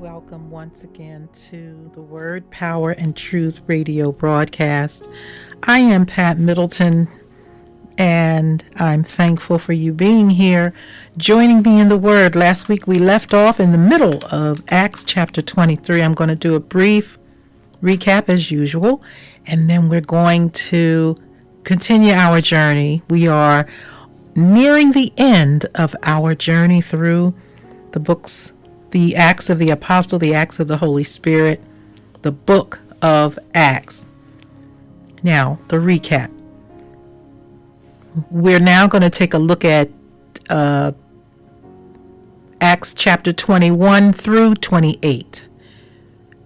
welcome once again to the Word, Power, and Truth radio broadcast. I am Pat Middleton, and I'm thankful for you being here, joining me in the Word. Last week we left off in the middle of Acts chapter 23. I'm going to do a brief recap as usual, and then we're going to continue our journey. We are nearing the end of our journey through the books, the Acts of the Apostle, the Acts of the Holy Spirit, the book of Acts. Now, the recap. We're now going to take a look at Acts chapter 21 through 28.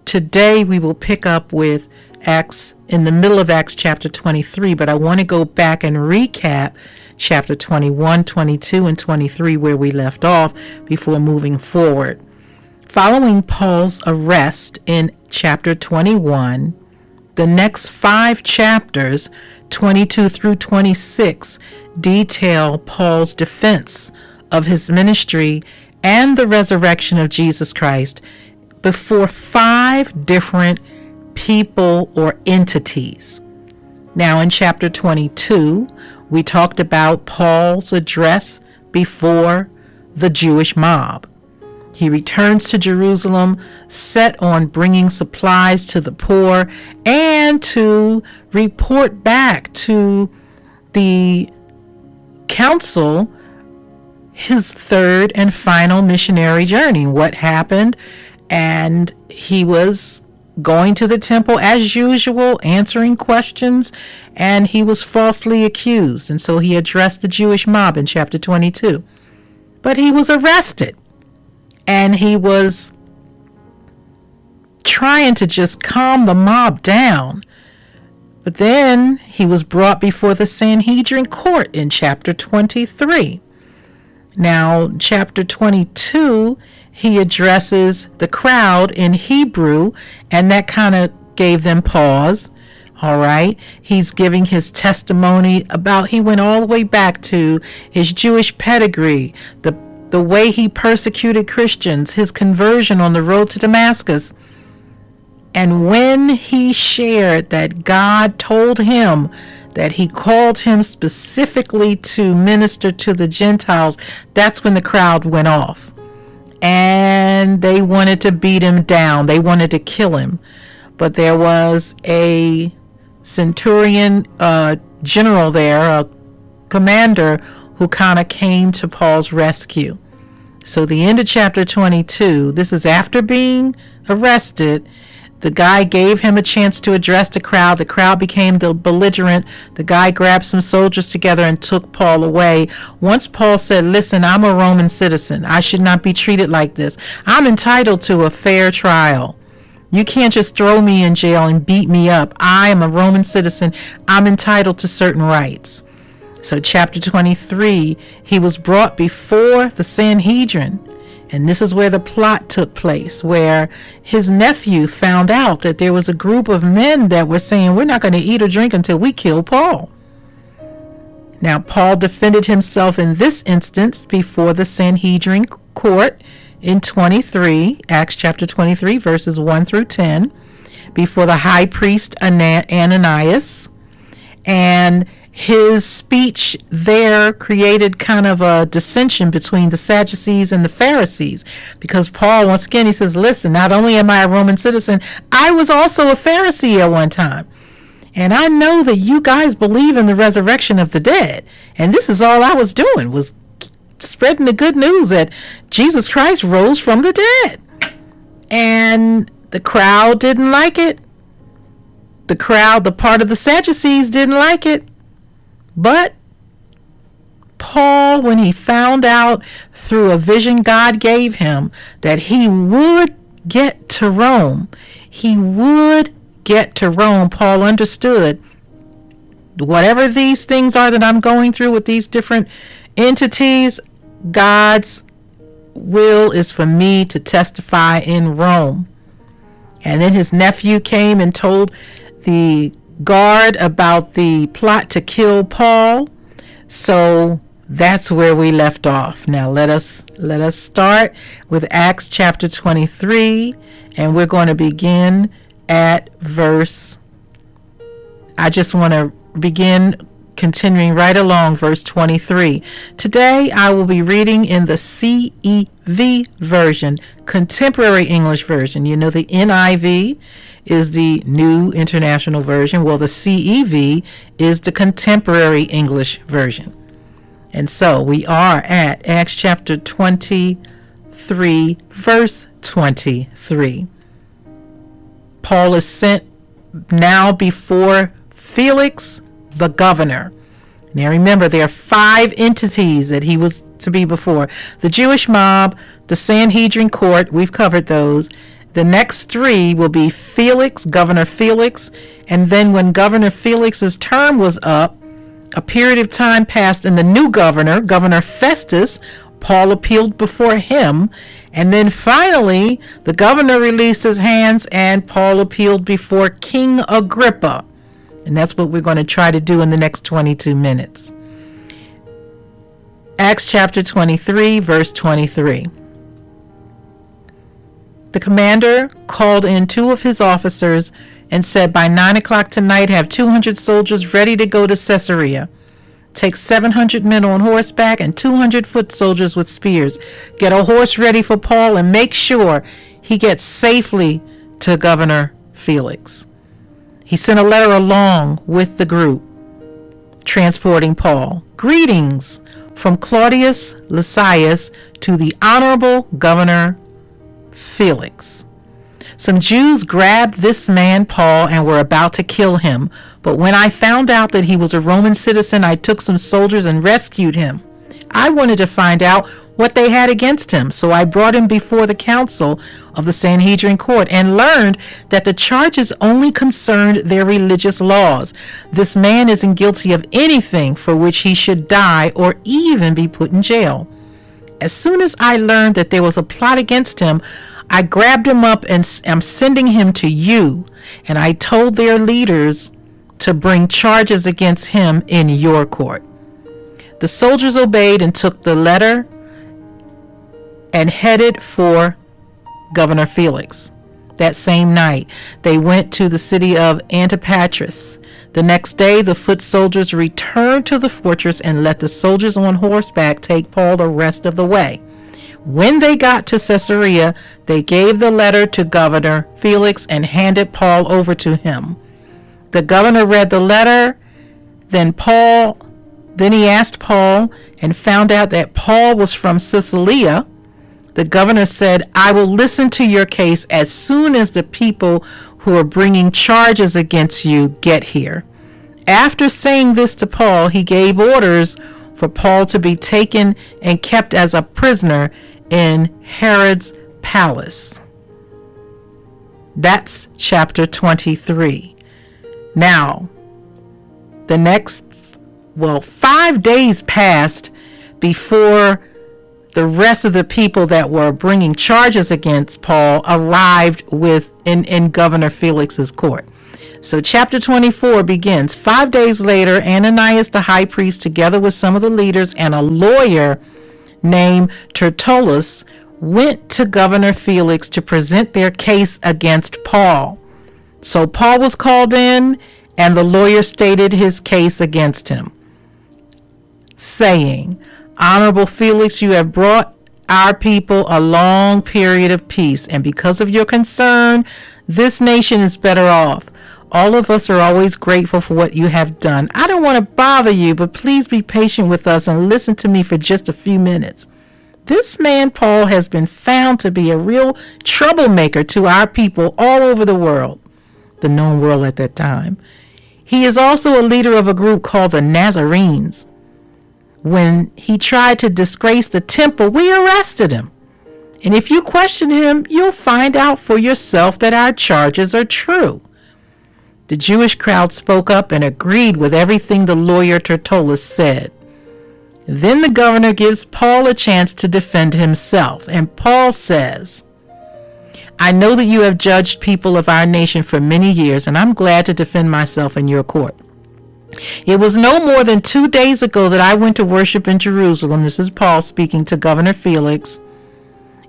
Today we will pick up with Acts in the middle of Acts chapter 23, but I want to go back and recap chapter 21, 22, and 23 where we left off before moving forward. Following Paul's arrest in chapter 21, the next 5 chapters, 22 through 26, detail Paul's defense of his ministry and the resurrection of Jesus Christ before 5 different people or entities. Now in chapter 22, we talked about Paul's address before the Jewish mob. He returns to Jerusalem, set on bringing supplies to the poor and to report back to the council his third and final missionary journey, what happened. And he was going to the temple as usual, answering questions, and he was falsely accused. And so he addressed the Jewish mob in chapter 22. But he was arrested, and he was trying to just calm the mob down. But then he was brought before the Sanhedrin court in chapter 23. Now, chapter 22, he addresses the crowd in Hebrew, and that kind of gave them pause. All right. He's giving his testimony about, he went all the way back to his Jewish pedigree, the way he persecuted Christians, his conversion on the road to Damascus. And when he shared that God told him that he called him specifically to minister to the Gentiles, that's when the crowd went off. And they wanted to beat him down. They wanted to kill him. But there was a centurion general there, a commander, who kind of came to Paul's rescue. So the end of chapter 22, this is after being arrested. The guy gave him a chance to address the crowd. The crowd became belligerent. The guy grabbed some soldiers together and took Paul away. Once Paul said, listen, I'm a Roman citizen. I should not be treated like this. I'm entitled to a fair trial. You can't just throw me in jail and beat me up. I am a Roman citizen. I'm entitled to certain rights. So chapter 23, he was brought before the Sanhedrin. And this is where the plot took place, where his nephew found out that there was a group of men that were saying, we're not going to eat or drink until we kill Paul. Now, Paul defended himself in this instance before the Sanhedrin court in 23, Acts chapter 23, verses 1 through 10, before the high priest Ananias. And his speech there created kind of a dissension between the Sadducees and the Pharisees, because Paul, once again, he says, listen, not only am I a Roman citizen, I was also a Pharisee at one time. And I know that you guys believe in the resurrection of the dead. And this is all I was doing, was spreading the good news that Jesus Christ rose from the dead. And the crowd didn't like it. The part of the Sadducees didn't like it. But Paul, when he found out through a vision God gave him that he would get to Rome, Paul understood, whatever these things are that I'm going through with these different entities, God's will is for me to testify in Rome. And then his nephew came and told the guard about the plot to kill Paul. So That's where we left off. Now let us start with Acts chapter 23, and we're going to begin at verse. I just want to begin continuing right along verse 23. Today I will be reading in the CEV version, Contemporary English Version. You know, the NIV is the New International Version. Well, the CEV is the Contemporary English Version. And so we are at Acts chapter 23, verse 23. Paul is sent now before Felix, the governor. Now remember, there are 5 entities that he was to be before. The Jewish mob, the Sanhedrin court, we've covered those. The next 3 will be Felix, Governor Felix, and then when Governor Felix's term was up, a period of time passed, and the new governor, Governor Festus, Paul appealed before him, and then finally the governor released his hands and Paul appealed before King Agrippa. And that's what we're going to try to do in the next 22 minutes. Acts chapter 23, verse 23. The commander called in 2 of his officers and said, by 9 o'clock tonight, have 200 soldiers ready to go to Caesarea. Take 700 men on horseback and 200 foot soldiers with spears. Get a horse ready for Paul and make sure he gets safely to Governor Felix. He sent a letter along with the group transporting Paul. Greetings from Claudius Lysias to the Honorable Governor Felix. Some Jews grabbed this man, Paul, and were about to kill him. But when I found out that he was a Roman citizen, I took some soldiers and rescued him. I wanted to find out what they had against him, so I brought him before the council of the Sanhedrin court and learned that the charges only concerned their religious laws. This man isn't guilty of anything for which he should die or even be put in jail. As soon as I learned that there was a plot against him, I grabbed him up and am sending him to you, and I told their leaders to bring charges against him in your court. The soldiers obeyed and took the letter and headed for Governor Felix. That same night, they went to the city of Antipatris. The next day, the foot soldiers returned to the fortress and let the soldiers on horseback take Paul the rest of the way. When they got to Caesarea, they gave the letter to Governor Felix and handed Paul over to him. The governor read the letter, then he asked Paul and found out that Paul was from Cilicia. The governor said, I will listen to your case as soon as the people who are bringing charges against you get here. After saying this to Paul, he gave orders for Paul to be taken and kept as a prisoner in Herod's palace. That's chapter 23. Now, the next, 5 days passed before the rest of the people that were bringing charges against Paul arrived in Governor Felix's court. So chapter 24 begins. 5 days later, Ananias the high priest, together with some of the leaders and a lawyer named Tertullus, went to Governor Felix to present their case against Paul. So Paul was called in, and the lawyer stated his case against him, saying, Honorable Felix, you have brought our people a long period of peace, and because of your concern, this nation is better off. All of us are always grateful for what you have done. I don't want to bother you, but please be patient with us and listen to me for just a few minutes. This man, Paul, has been found to be a real troublemaker to our people all over the world, the known world at that time. He is also a leader of a group called the Nazarenes. When he tried to disgrace the temple, we arrested him. And if you question him, you'll find out for yourself that our charges are true. The Jewish crowd spoke up and agreed with everything the lawyer Tertullus said. Then the governor gives Paul a chance to defend himself, and Paul says, I know that you have judged people of our nation for many years, and I'm glad to defend myself in your court. It was no more than 2 days ago that I went to worship in Jerusalem. This is Paul speaking to Governor Felix.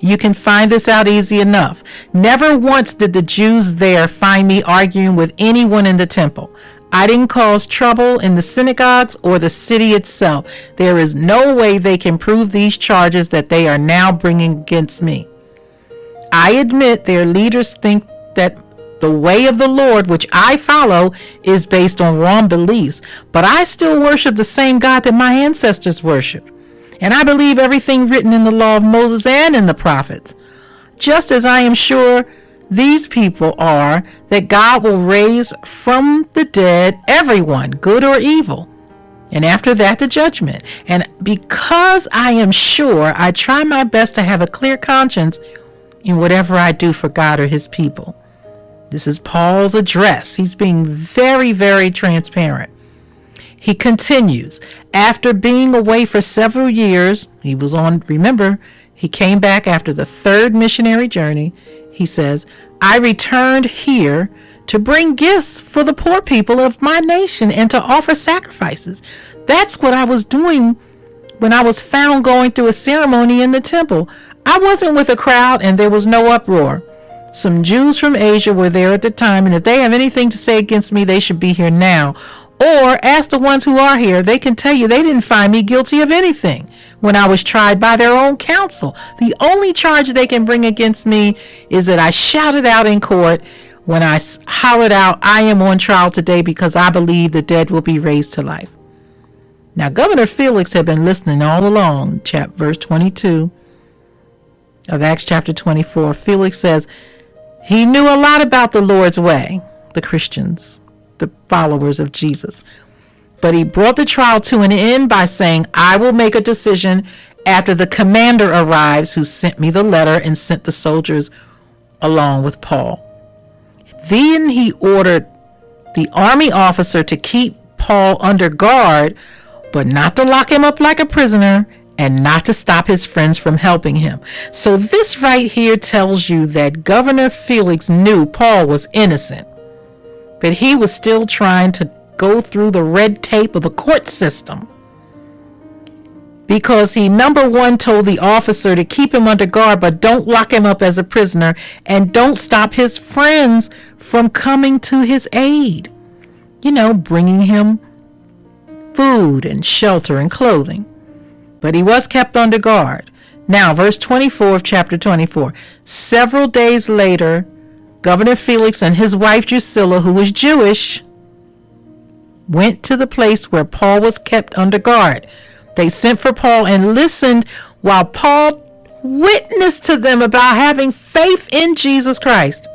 You can find this out easy enough. Never once did the Jews there find me arguing with anyone in the temple. I didn't cause trouble in the synagogues or the city itself. There is no way they can prove these charges that they are now bringing against me. I admit their leaders think that the way of the Lord, which I follow, is based on wrong beliefs, but I still worship the same God that my ancestors worshiped. And I believe everything written in the law of Moses and in the prophets, just as I am sure these people are, that God will raise from the dead everyone, good or evil, and after that the judgment. And because I am sure, I try my best to have a clear conscience in whatever I do for God or his people. This is Paul's address. He's being very, very transparent. He continues, after being away for several years, remember, he came back after the 3rd missionary journey. He says, I returned here to bring gifts for the poor people of my nation and to offer sacrifices. That's what I was doing when I was found going through a ceremony in the temple. I wasn't with a crowd and there was no uproar. Some Jews from Asia were there at the time, and if they have anything to say against me, they should be here now. Or ask the ones who are here. They can tell you they didn't find me guilty of anything when I was tried by their own counsel. The only charge they can bring against me is that I shouted out in court when I hollered out, I am on trial today because I believe the dead will be raised to life. Now, Governor Felix had been listening all along. Verse 22 of Acts chapter 24. Felix says he knew a lot about the Lord's way, the Christians, the followers of Jesus. But he brought the trial to an end by saying, I will make a decision after the commander arrives who sent me the letter and sent the soldiers along with Paul. Then he ordered the army officer to keep Paul under guard, but not to lock him up like a prisoner and not to stop his friends from helping him. So this right here tells you that Governor Felix knew Paul was innocent, but he was still trying to go through the red tape of the court system because he, number one, told the officer to keep him under guard, but don't lock him up as a prisoner and don't stop his friends from coming to his aid, bringing him food and shelter and clothing. But he was kept under guard. Now, verse 24 of chapter 24. Several days later, Governor Felix and his wife Drusilla, who was Jewish, went to the place where Paul was kept under guard. They sent for Paul and listened while Paul witnessed to them about having faith in Jesus Christ.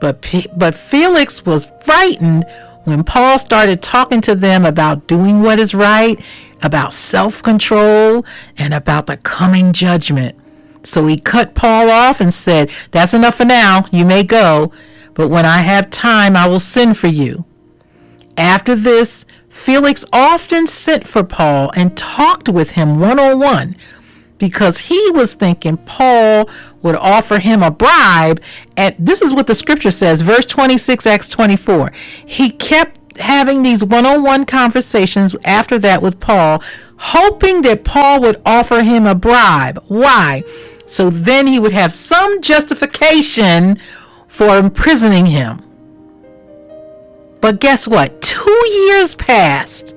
But Felix was frightened when Paul started talking to them about doing what is right, about self-control, and about the coming judgment. So he cut Paul off and said, that's enough for now. You may go, but when I have time, I will send for you. After this, Felix often sent for Paul and talked with him one-on-one because he was thinking Paul would offer him a bribe. And this is what the scripture says, verse 26, Acts 24. He kept having these one-on-one conversations after that with Paul, hoping that Paul would offer him a bribe. Why? So then he would have some justification for imprisoning him. But guess what? 2 years passed.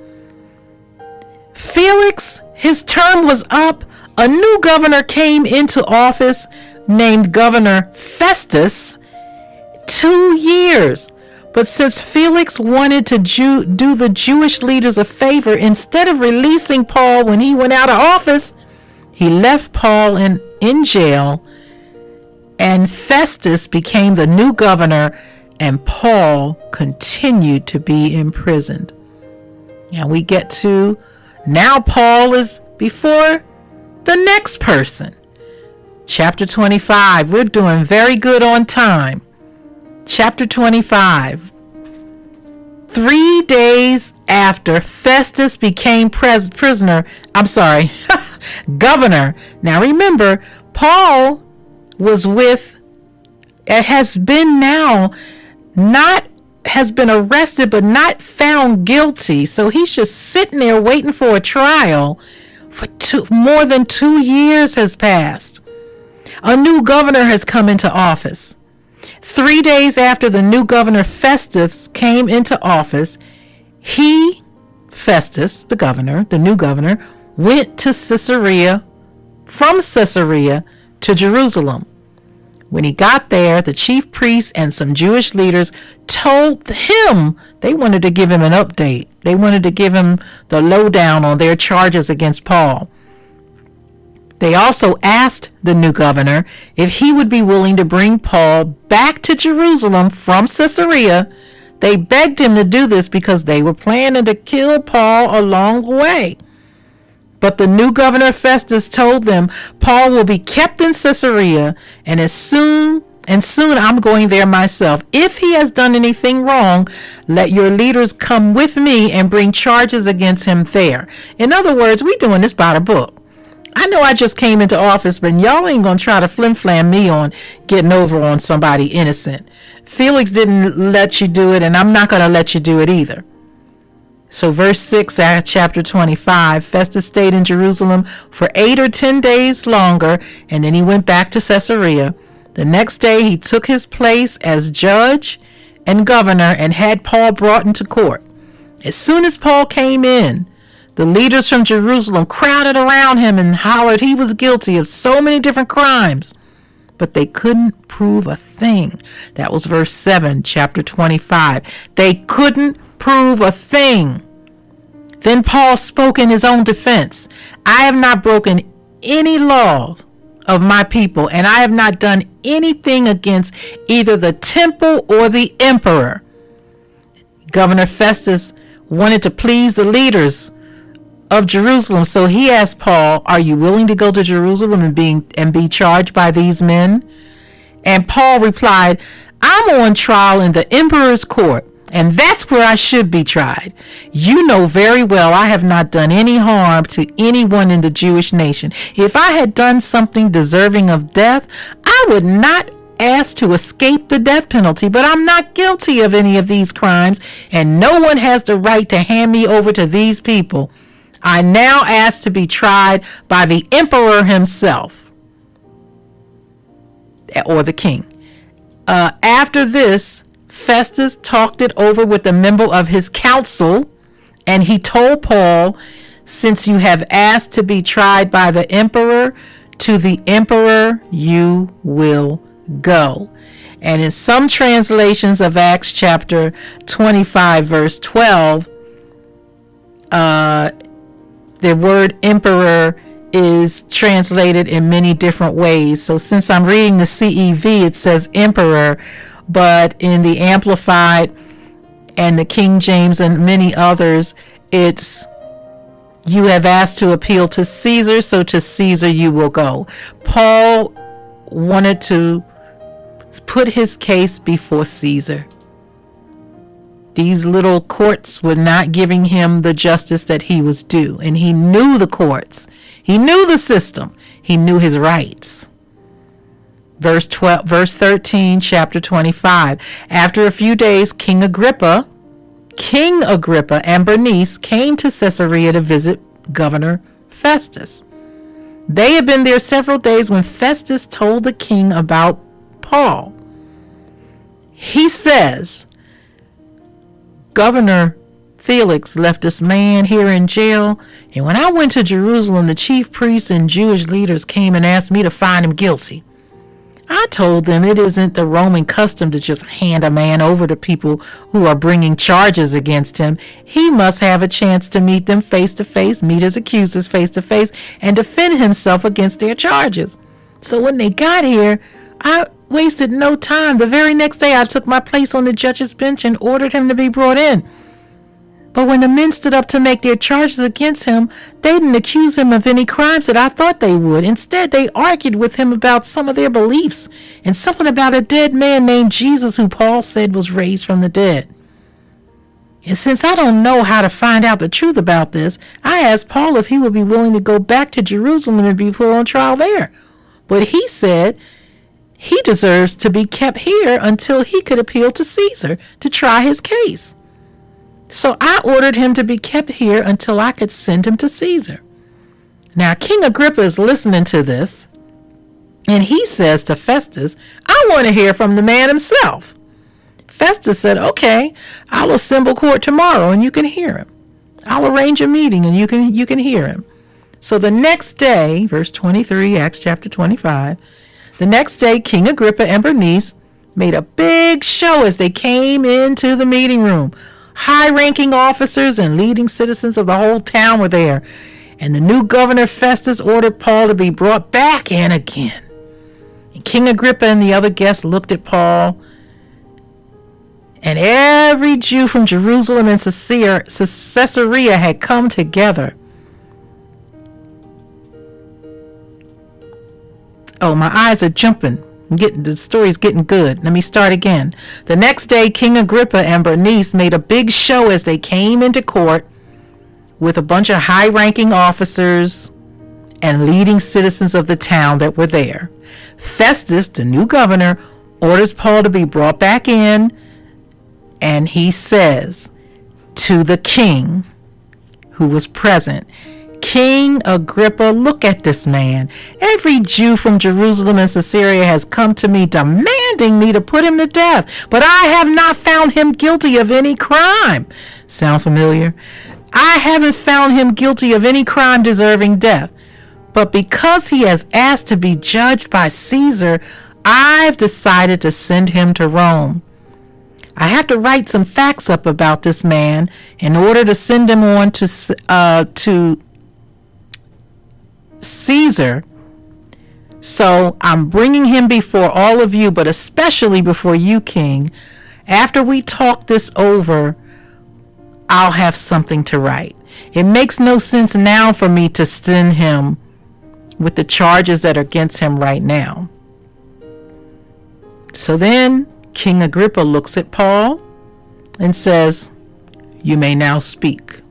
Felix, his term was up. A new governor came into office named Governor Festus. 2 years. But since Felix wanted to do the Jewish leaders a favor, instead of releasing Paul when he went out of office, he left Paul in jail, and Festus became the new governor, and Paul continued to be imprisoned. And we get to now Paul is before the next person. Chapter 25. We're doing very good on time. Chapter 25. 3 days after Festus became governor. Now remember, Paul has been now not has been arrested but not found guilty. So he's just sitting there waiting for a trial. For more than 2 years has passed. A new governor has come into office. 3 days after the new governor Festus came into office, Festus, the new governor, went to from Caesarea to Jerusalem. When he got there, the chief priests and some Jewish leaders told him they wanted to give him an update. They wanted to give him the lowdown on their charges against Paul. They also asked the new governor if he would be willing to bring Paul back to Jerusalem from Caesarea. They begged him to do this because they were planning to kill Paul along the way. But the new governor Festus told them Paul will be kept in Caesarea, and soon I'm going there myself. If he has done anything wrong, let your leaders come with me and bring charges against him there. In other words, we doing this by the book. I know I just came into office, but y'all ain't going to try to flim-flam me on getting over on somebody innocent. Felix didn't let you do it, and I'm not going to let you do it either. So verse 6 at chapter 25, Festus stayed in Jerusalem for 8 or 10 days longer, and then he went back to Caesarea. The next day he took his place as judge and governor and had Paul brought into court. As soon as Paul came in, the leaders from Jerusalem crowded around him and hollered he was guilty of so many different crimes, but they couldn't prove a thing. That was verse 7, chapter 25. They couldn't prove a thing. Then Paul spoke in his own defense. I have not broken any law of my people, and I have not done anything against either the temple or the emperor. Governor Festus wanted to please the leaders of Jerusalem, so he asked Paul, are you willing to go to Jerusalem and be charged by these men? And Paul replied, I'm on trial in the emperor's court, and that's where I should be tried. You know very well I have not done any harm to anyone in the Jewish nation. If I had done something deserving of death, I would not ask to escape the death penalty, but I'm not guilty of any of these crimes, and no one has the right to hand me over to these people. I now ask to be tried by the emperor himself, or the king. After this, Festus talked it over with a member of his council, and he told Paul, since you have asked to be tried by the emperor, to the emperor you will go. And in some translations of Acts chapter 25, verse 12, the word emperor is translated in many different ways. So since I'm reading the CEV, it says emperor, but in the Amplified and the King James and many others, it's you have asked to appeal to Caesar, so to Caesar you will go. Paul wanted to put his case before Caesar. These little courts were not giving him the justice that he was due, and he knew the courts. He knew the system. He knew his rights. Verse 13, chapter 25. After a few days, King Agrippa and Bernice came to Caesarea to visit Governor Festus. They had been there several days when Festus told the king about Paul. He says, Governor Felix left this man here in jail, and when I went to Jerusalem, the chief priests and Jewish leaders came and asked me to find him guilty. I told them it isn't the Roman custom to just hand a man over to people who are bringing charges against him. He must have a chance to meet them face to face, meet his accusers face to face, and defend himself against their charges. So when they got here, I wasted no time. The very next day, I took my place on the judge's bench and ordered him to be brought in. But when the men stood up to make their charges against him, they didn't accuse him of any crimes that I thought they would. Instead, they argued with him about some of their beliefs and something about a dead man named Jesus who Paul said was raised from the dead. And since I don't know how to find out the truth about this, I asked Paul if he would be willing to go back to Jerusalem and be put on trial there. But he said He deserves to be kept here until he could appeal to Caesar to try his case. So I ordered him to be kept here until I could send him to Caesar. Now, King Agrippa is listening to this, and he says to Festus, I want to hear from the man himself. Festus said, okay, I'll assemble court tomorrow and you can hear him. I'll arrange a meeting and you can hear him. So the next day, verse 23, Acts chapter 25, the next day, King Agrippa and Bernice made a big show as they came into the meeting room. High-ranking officers and leading citizens of the whole town were there, and the new governor Festus ordered Paul to be brought back in again. And King Agrippa and the other guests looked at Paul, and every Jew from Jerusalem and Caesarea had come together. Oh, my eyes are jumping. The story's getting good. Let me start again. The next day, King Agrippa and Bernice made a big show as they came into court with a bunch of high-ranking officers and leading citizens of the town that were there. Festus, the new governor, orders Paul to be brought back in, and he says to the king who was present, King Agrippa, look at this man. Every Jew from Jerusalem and Caesarea has come to me demanding me to put him to death, but I have not found him guilty of any crime. Sound familiar? I haven't found him guilty of any crime deserving death. But because he has asked to be judged by Caesar, I've decided to send him to Rome. I have to write some facts up about this man in order to send him on to Caesar. So I'm bringing him before all of you, but especially before you, King. After we talk this over, I'll have something to write. It makes no sense now for me to send him with the charges that are against him right now. So then King Agrippa looks at Paul and says, you may now speak.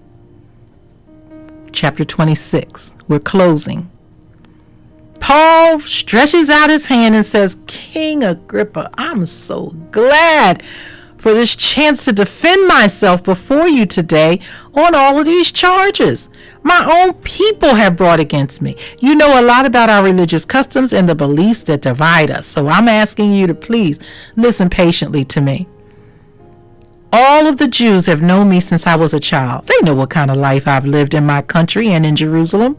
Chapter 26. We're closing. Paul stretches out his hand and says, King Agrippa, I'm so glad for this chance to defend myself before you today on all of these charges my own people have brought against me. You know a lot about our religious customs and the beliefs that divide us, so I'm asking you to please listen patiently to me. All of the Jews have known me since I was a child. They know what kind of life I've lived in my country and in Jerusalem.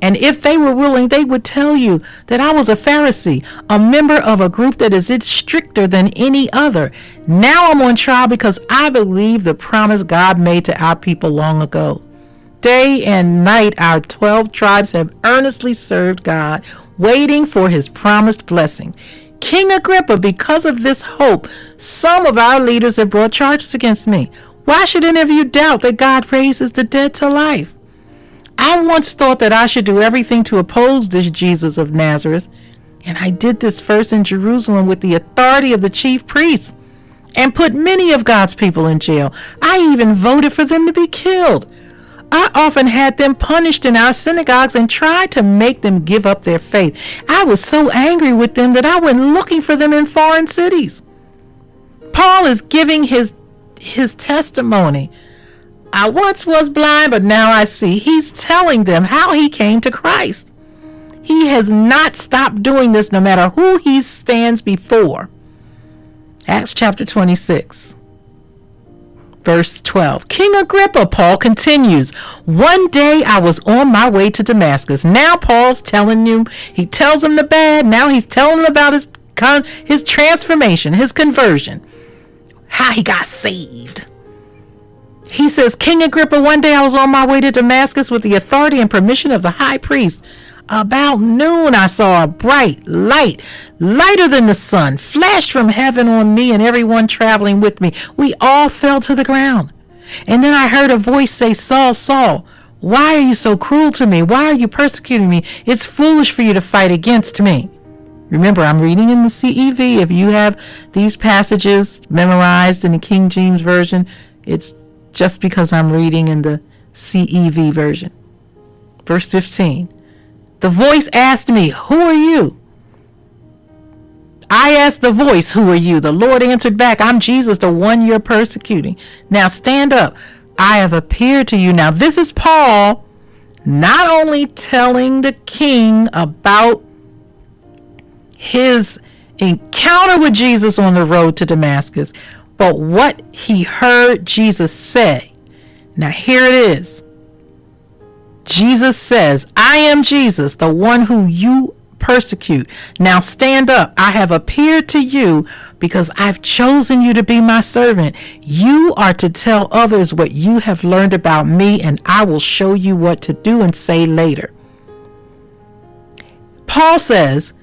And if they were willing, they would tell you that I was a Pharisee, a member of a group that is stricter than any other. Now I'm on trial because I believe the promise God made to our people long ago. Day and night, our 12 tribes have earnestly served God, waiting for his promised blessing. King Agrippa, because of this hope, some of our leaders have brought charges against me. Why should any of you doubt that God raises the dead to life? I once thought that I should do everything to oppose this Jesus of Nazareth, and I did this first in Jerusalem with the authority of the chief priests and put many of God's people in jail. I even voted for them to be killed. I often had them punished in our synagogues and tried to make them give up their faith. I was so angry with them that I went looking for them in foreign cities. Paul is giving his testimony. I once was blind, but now I see. He's telling them how he came to Christ. He has not stopped doing this no matter who he stands before. Acts chapter 26. Verse 12. King Agrippa, Paul continues, one day I was on my way to Damascus. Now Paul's telling you, he tells him the bad. Now he's telling him about his transformation, his conversion, how he got saved. He says, King Agrippa, one day I was on my way to Damascus with the authority and permission of the high priest. About noon, I saw a bright light, lighter than the sun, flashed from heaven on me and everyone traveling with me. We all fell to the ground. And then I heard a voice say, Saul, Saul, why are you so cruel to me? Why are you persecuting me? It's foolish for you to fight against me. Remember, I'm reading in the CEV. If you have these passages memorized in the King James Version, it's just because I'm reading in the CEV version. Verse 15. The voice asked me, who are you? I asked the voice, who are you? The Lord answered back, I'm Jesus, the one you're persecuting. Now stand up. I have appeared to you. Now this is Paul not only telling the king about his encounter with Jesus on the road to Damascus, but what he heard Jesus say. Now here it is. Jesus says, I am Jesus, the one who you persecute. Now stand up. I have appeared to you because I've chosen you to be my servant. You are to tell others what you have learned about me, and I will show you what to do and say later. Paul says,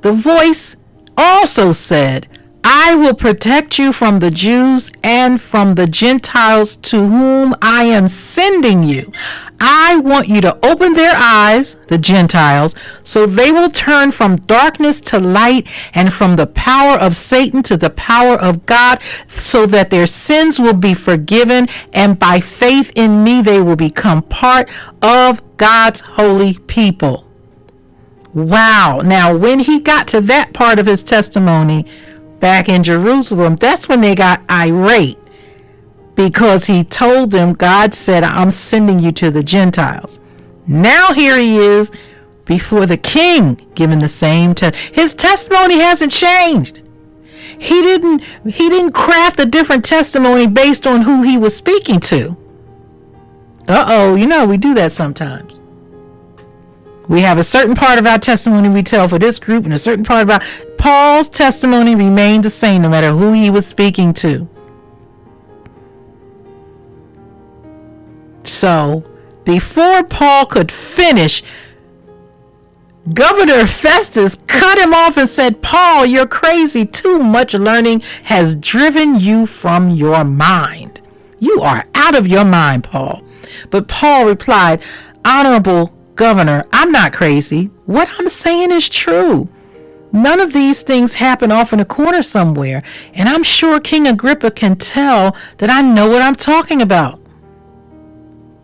the voice also said, I will protect you from the Jews and from the Gentiles to whom I am sending you. I want you to open their eyes, the Gentiles, so they will turn from darkness to light and from the power of Satan to the power of God, so that their sins will be forgiven, and by faith in me they will become part of God's holy people. Wow. Now, when he got to that part of his testimony back in Jerusalem, that's when they got irate, because he told them, God said, I'm sending you to the Gentiles. Now here he is before the king giving the same his testimony hasn't changed. He didn't craft a different testimony based on who he was speaking to. We do that sometimes. We have a certain part of our testimony we tell for this group, and a certain part about Paul's testimony remained the same no matter who he was speaking to. So, before Paul could finish, Governor Festus cut him off and said, Paul, you're crazy. Too much learning has driven you from your mind. You are out of your mind, Paul. But Paul replied, Honorable Governor, I'm not crazy. What I'm saying is true. None of these things happen off in a corner somewhere, and I'm sure King Agrippa can tell that I know what I'm talking about.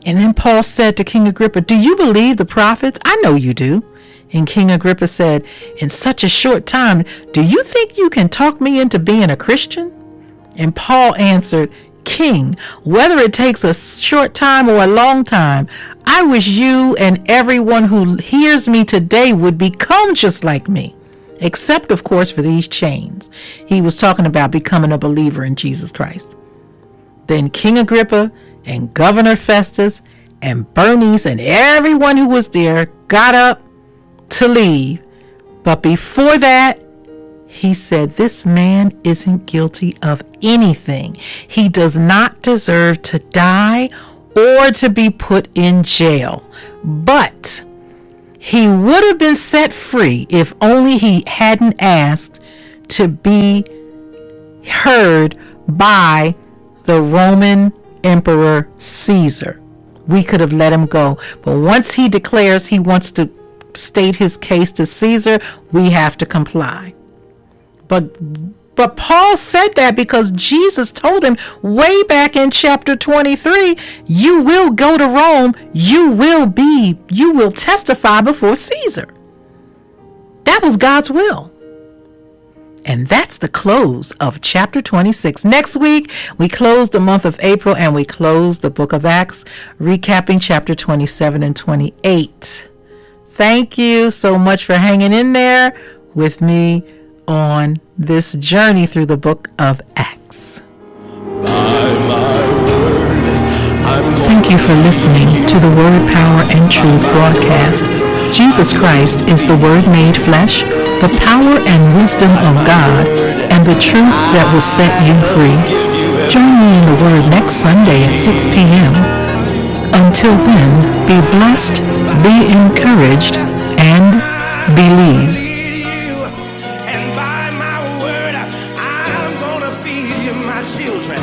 And then Paul said to King Agrippa, do you believe the prophets? I know you do. And King Agrippa said, in such a short time, do you think you can talk me into being a Christian? And Paul answered, King, whether it takes a short time or a long time, I wish you and everyone who hears me today would become just like me, except, of course, for these chains. He was talking about becoming a believer in Jesus Christ. Then King Agrippa and Governor Festus and Bernice and everyone who was there got up to leave. But before that, he said, this man isn't guilty of anything. He does not deserve to die or to be put in jail. But he would have been set free if only he hadn't asked to be heard by the Roman Emperor Caesar. We could have let him go. But once he declares he wants to state his case to Caesar, we have to comply. But Paul said that because Jesus told him way back in chapter 23, you will go to Rome, you will testify before Caesar. That was God's will. And that's the close of chapter 26. Next week, we close the month of April and we close the book of Acts, recapping chapter 27 and 28. Thank you so much for hanging in there with me on this journey through the book of Acts. Thank you for listening to the Word, Power, and Truth broadcast. Jesus Christ is the Word made flesh, the power and wisdom of God, and the truth that will set you free. Join me in the Word next Sunday at 6 p.m. Until then, be blessed, be encouraged, and believe. And by my word, I'm gonna feed you, my children.